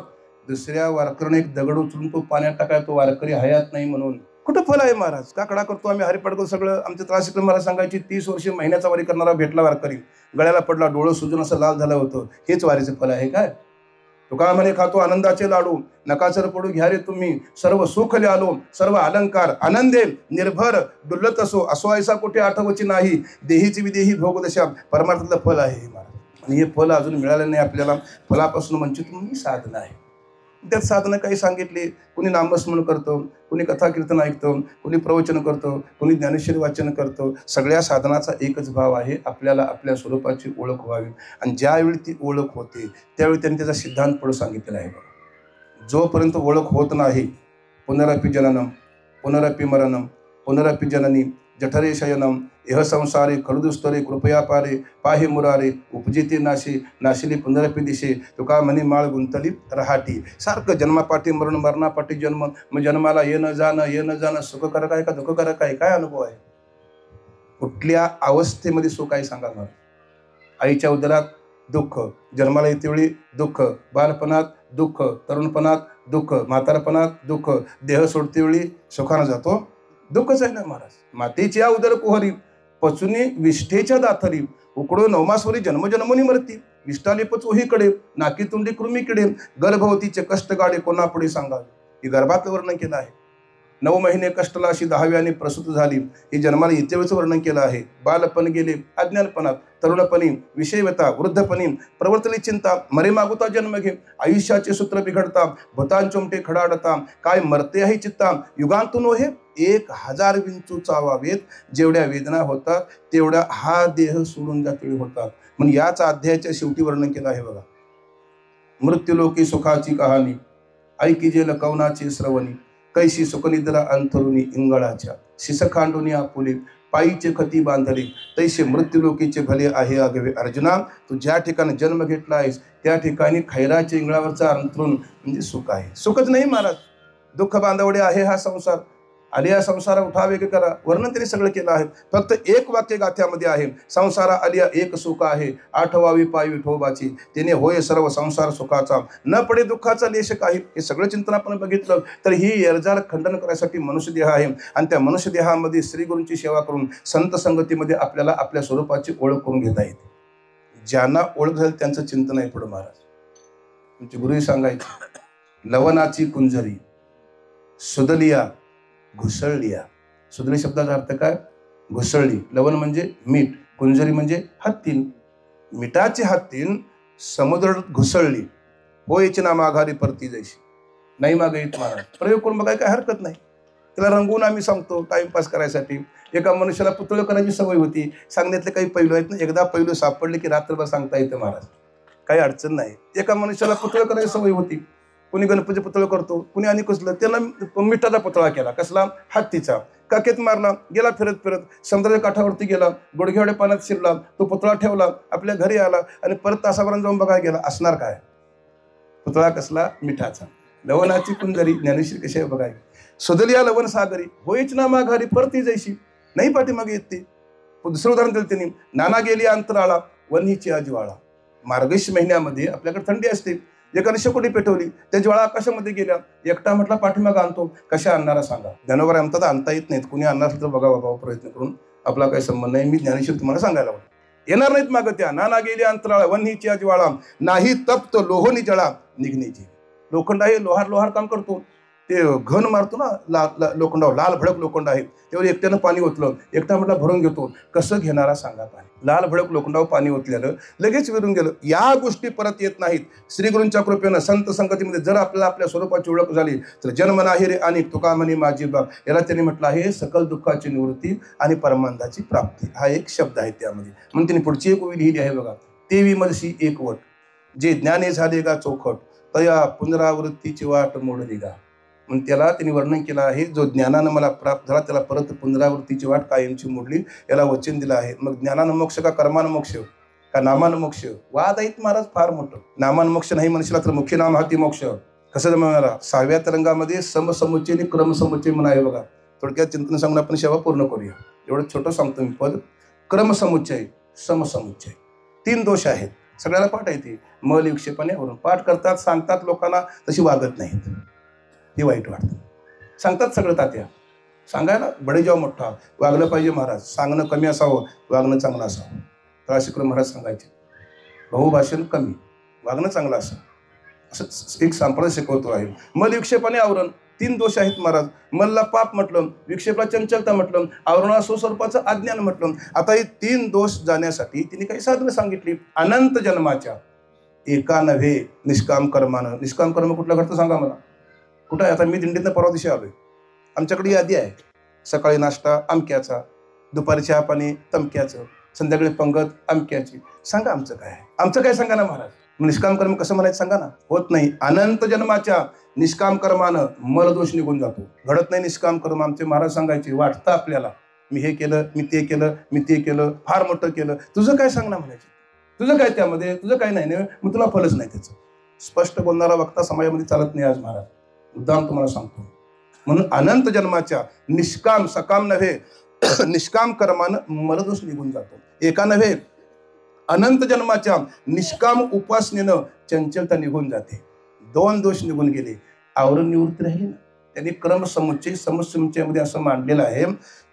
दुसऱ्या वारकऱ्याने एक दगड उचलून तो पाण्यात टाकाय, तो वारकरी हयात नाही म्हणून. कुठं फल आहे महाराज? काकडा करतो आम्ही हरिपाठ सगळं. आमच्या त्रासिक महाराज सांगायची 30 वर्षे महिन्याचा वारी करणारा भेटला वारकरी, गळ्याला पडला, डोळं सुजून असं लाल झालं होतं. हेच वारीचं फल आहे काय? तुका म्हणे खातो आनंदाचे लाडू, नकाचर पडू घ्या रे तुम्ही, सर्व सुख ल्यालो सर्व अलंकार, आनंदे निर्भर डुल्लत असो, असो ऐसा कुठे आठवची नाही, देहीची विदेही भोगदशा परमार्थातलं फल आहे हे महाराज. आणि हे फल अजून मिळालं नाही आपल्याला. फलापासून वंचित म्हणून ही साधना आहे. त्यात साधनं काही सांगितली. कुणी नामस्मरण करतो, कुणी कथा कीर्तन ऐकतो, कुणी प्रवचन करतो, कुणी ज्ञानेश्वरी वाचन करतो. सगळ्या साधनाचा एकच भाव आहे, आपल्याला आपल्या स्वरूपाची ओळख व्हावी. आणि ज्यावेळी ती ओळख होते त्यावेळी त्यांनी त्याचा सिद्धांत पुढे सांगितलेला आहे. जोपर्यंत ओळख होत नाही, पुनरपि जननम पुनरपि मरणम पुनरपि जननी जठरे शयनम एह संसारे खलुदुस्तरे कृपया पारे पाहे मुरारे उपजिते नाशे नाशिले पुनरपि दिशे तुका म्हणे माळ गुंतली रहाटी. सारखं जन्मापाठी मरण, मरणापाठी जन्म. मग जन्माला येणं जाणं सुखकारक आहे का दुःखकारक आहे? काय अनुभव आहे? कुठल्या अवस्थेमध्ये सुख आहे सांगा मला? आईच्या उदरात दुःख, जन्माला येतेवेळी दुःख, बालपणात दुःख, तरुणपणात दुःख, म्हातारपणात दुःख, देह सोडतेवेळी सुखानं जातो. दुःखच आहे ना महाराज. मातेच्या उदर कुहरी पचुनी विष्ठेच्या दाथरी, उकडो नवमासवरी जन्मजन्मोनी मरती, विष्ठाले पचोहीकडे नाकी तुंडी कृमीकडे, गर्भवतीचे कष्ट गाडे कोणा पुढे सांगावे. ही गर्भातलं वर्णन केलं आहे. 9 महिने कष्टला अशी 10व्याने प्रसूत झाली, ही जन्माला येते वेळेचं वर्णन केलं आहे. बालपण गेले अज्ञानपणात, तरुणपणी विषयवता, वृद्धपणी प्रवर्तली चिंता, मरे मागुता जन्म घे, आयुष्याचे सूत्र बिघडता, भूतांचोमटे खडाडता, काय मरते आहे चित्ता, युगांतून हे 1000 विंचू चावावेत, जेवढ्या वेदना होतात तेवढ्या हा देह सोडून जातळी होतात. म्हणून याच अध्यायाच्या शेवटी वर्णन केलं आहे बघा. मृत्यूलोकी सुखाची कहाणी ऐकी जे लकवनाची श्रवणी, कैशी सुखनिद्रा अंथरुणी इंगळाच्या, शिसखांडुनी आपुले पायीचे खती बांधले, तैसे मृत्यूलोकीचे भले आहे आगवे. अर्जुना, तू ज्या ठिकाणी जन्म घेतला आहेस त्या ठिकाणी खैराच्या इंगळावरचा अंथरुण म्हणजे सुख आहे. सुखच नाही महाराज, दुःख बांधवडे आहे हा संसार. आलिया संसारा उठावे की करा, वर्णन त्यांनी सगळं केलं आहे. फक्त एक वाक्य गाथ्यामध्ये आहे, संसारा आलिया एक सुख आहे, आठवावी पाय विठोबाची, त्याने होय सर्व संसार सुखाचा, न पडे दुःखाचा लेश काही. हे सगळं चिंतन आपण बघितलं तर ही एरजार खंडन करायसाठी मनुष्य देह आहे. आणि त्या मनुष्य देहामध्ये श्रीगुरूंची सेवा करून संत संगतीमध्ये आपल्याला आपल्या स्वरूपाची ओळख करून घेता येते. ज्यांना ओळख झाली त्यांचं चिंतन आहे पुढे महाराज. तुमचे गुरुही सांगायचे, लवणाची कुंजरी सुदलिया घुसळलिया. सुदली शब्दाचा अर्थ काय? घुसळली. लवण म्हणजे मीठ, कुंजरी म्हणजे हत्तीन. मिठाची हत्तीन समुद्र घुसळली, होयची ना माघारी परती जैशी. नाही मागे येत महाराज. प्रयोग करून बघाय काय हरकत नाही. त्याला रंगवून आम्ही सांगतो टाइमपास करायसाठी. एका मनुष्याला पुतळं करायची सवय होती. सांगण्यातले काही पैलू आहेत ना, एकदा पैलू सापडले की रात्रभर सांगता येतं महाराज, काही अडचण नाही. एका मनुष्याला पुतळं करायची सवय होती. कुणी गणपती पुतळं करतो, कुणी आणि कसलं. त्याला मिठाचा पुतळा केला. कसला? हत्तीचा. काकेत मारला, गेला फिरत फिरत समुद्राच्या काठावरती गेला, गुडघ्यावड्या पाण्यात शिरला, तो पुतळा ठेवला, आपल्या घरी आला आणि परत तासाभरात जाऊन बघायला गेला. असणार काय? पुतळा कसला? मिठाचा. लवणाची कुंजरी ज्ञानेश्वरी कशी आहे बघाय. सुदलिया लवण सागरी, होईच ना माघारी परती जैशी. नाही पाठीमागे येते. दुसरं उदाहरण दिलं त्यांनी, नाना गेली अंतराळा वन्हीची अज्वाळा. मार्गशीर्ष महिन्यामध्ये आपल्याकडे थंडी असते. एकाने शेकोटी पेटवली, त्या ज्वाळा आकाशामध्ये गेल्या. एकटा म्हटला पाठीमागा आणतो. कशा आणणारा सांगा? ज्ञानोबा आमचा आणता येत नाहीत. कुणी आणणार असेल तर बघा बाबा, प्रयत्न करून. आपला काही संबंध नाही. मी ज्ञानेश्वर तुम्हाला सांगायला हवं. येणार नाहीत मागं त्या. नाना गेली अंतराळा वन्हीची अज्वाळा, नाही तप्त लोहोनी जळा निघण्याची. लोखंड आहे, लोहार काम करतो. ते घन मारतो ना लोखंडावर, लाल भडक लोखंड आहे, त्यावर एकट्यानं पाणी ओतलं, एकटा म्हटला भरून घेतो, कसं घेणारा सांगा पाणी? लाल भडक लोखंडावर पाणी ओतलेलं लगेच विरून गेलं. या गोष्टी परत येत नाहीत. श्रीगुरूंच्या कृपेनं संत संगतीमध्ये जर आपल्याला आपल्या स्वरूपाची ओळख झाली तर जन्म नाही रे आणि तुका म्हणे माझी बाग, याला त्यांनी म्हटलं आहे सकल दुःखाची निवृत्ती आणि परमानंदाची प्राप्ती. हा एक शब्द आहे त्यामध्ये. म्हणून त्यांनी पुढची एक ओवी लिहिली आहे बघा, तेवी मलसी एक वट, जे ज्ञाने झाले गा चौखट, तया पुनरावृत्तीची वाट मोडली गा. म्हणून त्याला त्यांनी वर्णन केलं आहे, जो ज्ञानानं मला प्राप्त झाला त्याला परत पुनरावृत्तीची वाट कायमची मोडली, याला वचन दिलं आहे. मग ज्ञानानं मोक्ष का कर्मानं मोक्ष का नामानं मोक्ष? वाद आहेत महाराज फार मोठं. नामानं मोक्ष नाही म्हणशीला तर मुख्य नाम हाती मोक्ष. कसं म्हणाला 6व्या तरंगामध्ये समसमुच्चय आणि क्रमसमुच्चय म्हणून आहे बघा. थोडक्यात चिंतन सांगून आपण सेवा पूर्ण करूया. एवढं छोटं सांगतो मी पद. क्रमसमुच्चय, समसमुच्चय, 3 दोष आहेत. सगळ्याला पाठ आहे ती. मल विक्षेपाने वरून पाठ करतात, सांगतात, लोकांना तशी वागत नाहीत. हे वाईट वाटतं. सांगतात सगळं तात्या, सांगायला बडेजाव मोठा, वागलं पाहिजे महाराज, सांगणं कमी असावं, वागणं चांगलं असावं. तळाशीकर महाराज सांगायचे, बहुभाषण कमी, वागणं चांगलं असावं, असं एक संप्रदाय शिकवतो आहे. मल विक्षेपाने आवरण, 3 दोष आहेत महाराज. मलला पाप म्हटलं, विक्षेपला चंचलता म्हटलं, आवरणाला स्वस्वरूपाचं अज्ञान म्हटलं. आता हे 3 दोष जाण्यासाठी तिने काही साधनं सांगितली. अनंत जन्माच्या एका नव्हे निष्काम कर्मानं. निष्काम कर्म कुठलं घडतं सांगा मला, कुठं आहे? आता मी दिंडीतनं परवा दिवशी आलोय, आमच्याकडे यादी आहे. सकाळी नाश्ता अमक्याचा, दुपारी चहा पाणी तमक्याचं, संध्याकाळी पंगत अमक्याची. सांगा आमचं काय आहे? आमचं काय सांगा ना महाराज. निष्काम कर्म कसं म्हणायचं सांगा ना. होत नाही. अनंत जन्माच्या निष्काम कर्मानं मलदोष निघून जातो. घडत नाही निष्काम कर्म. आमचे महाराज सांगायचे, वाटतं आपल्याला मी हे केलं, मी ते केलं, मी ते केलं, फार मोठं केलं, तुझं काय सांग ना म्हणायचे. तुझं काय त्यामध्ये, तुझं काय नाही, मग तुला फलच नाही त्याचं. स्पष्ट बोलणारा वक्ता समाजामध्ये चालत नाही आज महाराज, उदाहरण तुम्हाला सांगतो. म्हणून अनंत जन्माच्या निष्काम, सकाम नव्हे निष्काम कर्मानं मलदोष निघून जातो. एका नव्हे अनंत जन्माच्या निष्काम उपासनेनं चंचलता निघून जाते. 2 दोष निघून गेले, आवरण निवृत्ती राहिली ना. त्यांनी क्रमसमुच्चय समसमुच्चयामध्ये असं मांडलेलं आहे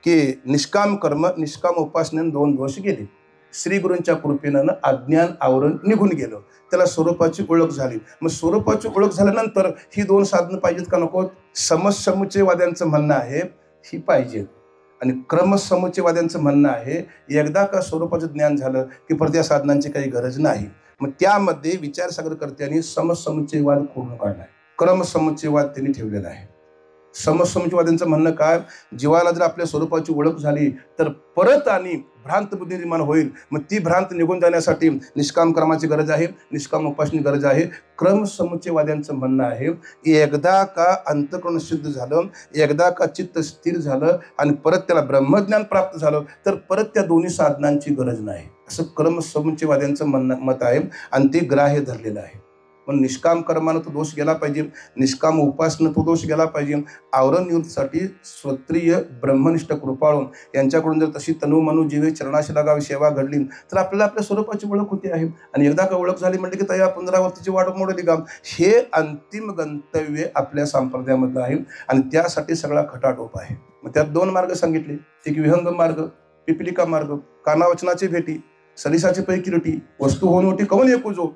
की निष्काम कर्म निष्काम उपासनेनं 2 दोष गेले. श्री गुरूंच्या कृपेनं अज्ञान आवरण निघून गेलं, त्याला स्वरूपाची ओळख झाली. मग स्वरूपाची ओळख झाल्यानंतर ही 2 साधनं पाहिजेत का नको? समसमुच्चयवाद्यांचं म्हणणं आहे ही पाहिजेत, आणि क्रमसमुच्चयवाद्यांचं म्हणणं आहे एकदा का स्वरूपाचं ज्ञान झालं की परत या साधनांची काही गरज नाही. मग त्यामध्ये विचारसागरकर्त्यांनी समसमुच्चयवाद खोडून काढलाय, क्रमसमुच्चयवाद त्यांनी ठेवलेला आहे. समसमुच्चयवाद्यांचं म्हणणं काय, जीवाला जर आपल्या स्वरूपाची ओळख झाली तर परत आणि भ्रांत बुद्धी निर्माण होईल. मग ती भ्रांत निघून जाण्यासाठी निष्काम कर्माची गरज आहे, निष्काम उपासनेची गरज आहे. क्रमसमुच्चयवाद्यांचं म्हणणं आहे एकदा का अंतःकरण शुद्ध झालं, एकदा का चित्त स्थिर झालं आणि परत त्याला ब्रह्मज्ञान प्राप्त झालं तर परत त्या दोन्ही साधनांची गरज नाही, असं क्रमसमुच्चयवाद्यांचं मत आहे, आणि ते ग्राह्य धरलेलं आहे. पण निष्काम कर्मानं तो दोष गेला पाहिजे, निष्काम उपासनं तो दोष गेला पाहिजे. आवरण निवृत्तीसाठी स्वत्रिय ब्रह्मनिष्ठ कृपाळून यांच्याकडून जर तशी तनु मनु जीवे चरणाशी लागावी सेवा घडली तर आपल्याला आपल्या स्वरूपाची ओळख होती आहे. आणि एकदा का ओळख झाली म्हणजे की तया पुनरावृत्तीची वाट मोडली का, हे अंतिम गंतव्य आपल्या संप्रदायामधलं आहे, आणि त्यासाठी सगळा खटाटोप आहे. मग त्यात 2 मार्ग सांगितले, एक विहंगम मार्ग, पिपिलिका मार्ग, कानावचनाची भेटी, सलिसाची पैकिरटी, वस्तू होऊन होती कवन एकू जो.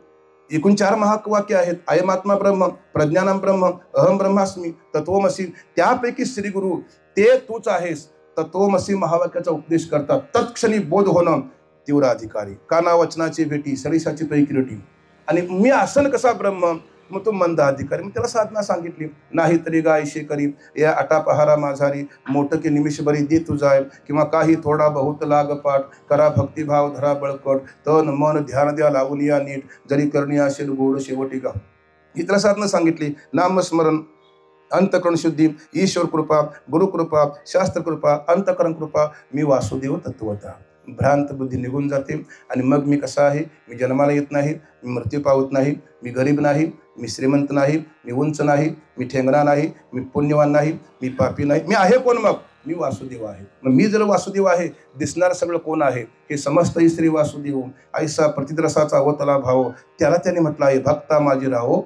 एकूण 4 महावाक्य आहेत. अयमात्मा ब्रह्म, प्रज्ञानम ब्रह्म, अहम ब्रह्मास्मी, तत्वमसी. त्यापैकी श्री गुरु ते तूच आहेस तत्वमसी महावाक्याचा उपदेश करतात. तत्क्षणी बोध होणं तीव्र अधिकारी, कानावचनाची भेटी, सलिसाची पैकिरटी, आणि मी आसन कसा ब्रह्म, मग तो मंद अधिकारी. मग त्याला साधना सांगितली, नाही तरी गायशे करी या अटापहारा माझारी, मोठ के निमिष बरी दे तुझाय, किंवा काही थोडा बहुत लाग पाठ, करा भक्तिभाव धरा बळकट, तन मन ध्यान द्या लावून या नीट, जरी करणी असेल गोड शेवटी गा. ही त्याला साधना सांगितली. नामस्मरण, अंतःकरण शुद्धी, ईश्वर कृपा, गुरुकृपा, शास्त्र कृपा, अंतःकरण कृपा, मी वासुदेव तत्वता. भ्रांत बुद्धी निघून जाते, आणि मग मी कसा आहे, मी जन्माला येत नाही, मी मृत्यू पावत नाही, मी गरीब नाही, मी श्रीमंत नाही, मी उंच नाही, मी ठेंगणा नाही, मी पुण्यवान नाही, मी पापी नाही, मी आहे कोण? मग मी वासुदेव आहे. मग मी जर वासुदेव आहे, दिसणार सगळं कोण आहे? हे समस्त श्री वासुदेव ऐसा प्रतिद्रसाचा अवतला भाव. त्याला त्याने म्हटलं आहे भक्ता माझी राहो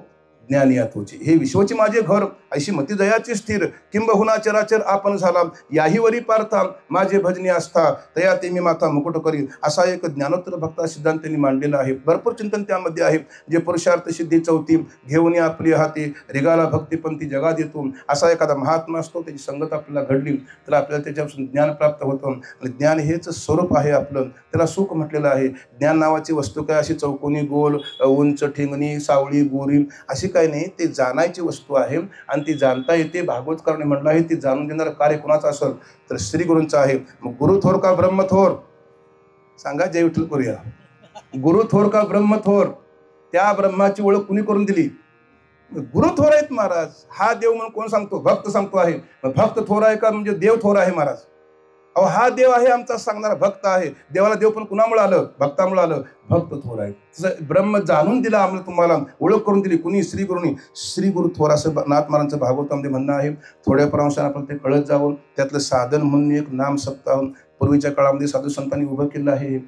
ज्ञान या तुझे, हे विश्वची माझे घर, ऐशी मती दयाची स्थिर, किंबहुना चराचर आपण झाला, याही वरी पार्था माझे भजनी आस्था, तया ते मी माता मुकुट करीन. असा एक ज्ञानोत्तर भक्ता सिद्धांत त्यांनी मांडलेला आहे. भरपूर चिंतन त्यामध्ये आहे. जे पुरुषार्थ सिद्धी चौथी घेऊन आपली हाती, रिगाला भक्तीपंथी जगात येतो, असा एखादा महात्मा असतो, त्याची संगत आपल्याला घडली तर आपल्याला त्याच्यापासून ज्ञान प्राप्त होतं. आणि ज्ञान हेच स्वरूप आहे आपलं, त्याला सुख म्हटलेलं आहे. ज्ञान नावाची वस्तू काय अशी चौकोनी गोल उंच ठिंगणी सावळी गोरी अशी काही नाही, ते जाणायची वस्तू आहे आणि ती जाणता येते. भागवतकरांनी म्हटलं आहे, ती जाणून देणारं कार्य कोणाचं असेल तर श्री गुरूंचं आहे. मग गुरु थोर का ब्रह्म थोर, सांगा जय विठ्ठल करूया. गुरु थोर का ब्रह्म थोर, त्या ब्रह्माची ओळख कुणी करून दिली? गुरु थोर आहेत महाराज. हा देव म्हणून कोण सांगतो? भक्त सांगतो आहे. भक्त थोर आहे का म्हणजे देव थोर आहे महाराज? अहो हा देव आहे आमचा सांगणारा भक्त आहे. देवाला देव पण कुणामुळे आलं? भक्तामुळे आलं. भक्त थोर आहे. तसं ब्रह्म जाणून दिला आम्हाला, तुम्हाला ओळख करून दिली कुणी? श्री गुरुनी. श्री गुरु थोर असं नाथ महाराजांचं भागवतामध्ये म्हणणं आहे. थोड्या प्रमाणात आपण ते कळत जावं. त्यातलं साधन म्हणून एक नाम सप्ताह पूर्वीच्या काळामध्ये साधू संतांनी उभं केलं आहे.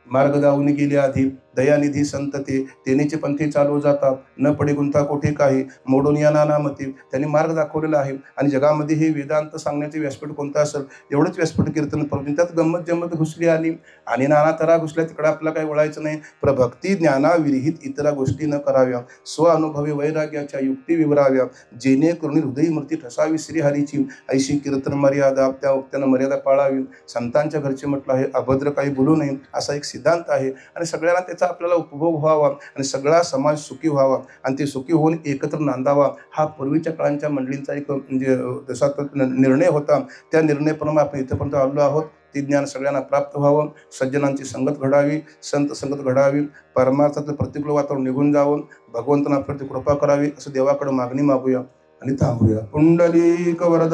मार्ग दावून गेले आधी, दयानिधी संत ते, तेनेचे पंथी चालू जातात, न पडे गुंता कोठे काही, मोडून या नानामती. त्यांनी मार्ग दाखवलेला आहे. आणि जगामध्ये हे वेदांत सांगण्याचे व्यासपीठ कोणतं असेल? एवढंच व्यासपीठ कीर्तन प्रवचन. त्यात गंमत जम्मत घुसली आली आणि नाना तरा घुसल्या, तिकडं आपल्याला काही वळायचं नाही. प्रभक्ती ज्ञानाविरहित इतरा गोष्टी न कराव्या, स्वअनुभवी वैराग्याच्या युक्ती विवराव्या, जेणेकरून हृदय मूर्ती ठसावी श्रीहरीची, ऐशी कीर्तन मर्यादा त्या वक्त्यानं मर्यादा पाळावी. संतांच्या घरचे म्हटलं आहे, अभद्र काही बोलू नये असा एक सिद्धांत आहे. आणि सगळ्यांना त्याचा आपल्याला उपभोग व्हावा आणि सगळा समाज सुखी व्हावा आणि ते सुखी होऊन एकत्र नांदावा, हा पूर्वीच्या काळांच्या मंडळींचा एक म्हणजे जसा निर्णय होता. त्या निर्णयाप्रमाणे आपण इथपर्यंत आलो आहोत. ते ज्ञान सगळ्यांना प्राप्त व्हावं, सज्जनांची संगत घडावी, संत संगत घडावी, परमार्थातलं प्रतिकूल वातावरण निघून जावं, भगवंतांना आपल्यावरती कृपा करावी असं देवाकडे मागणी मागूया आणि थांबूया. पुंडलिक वरद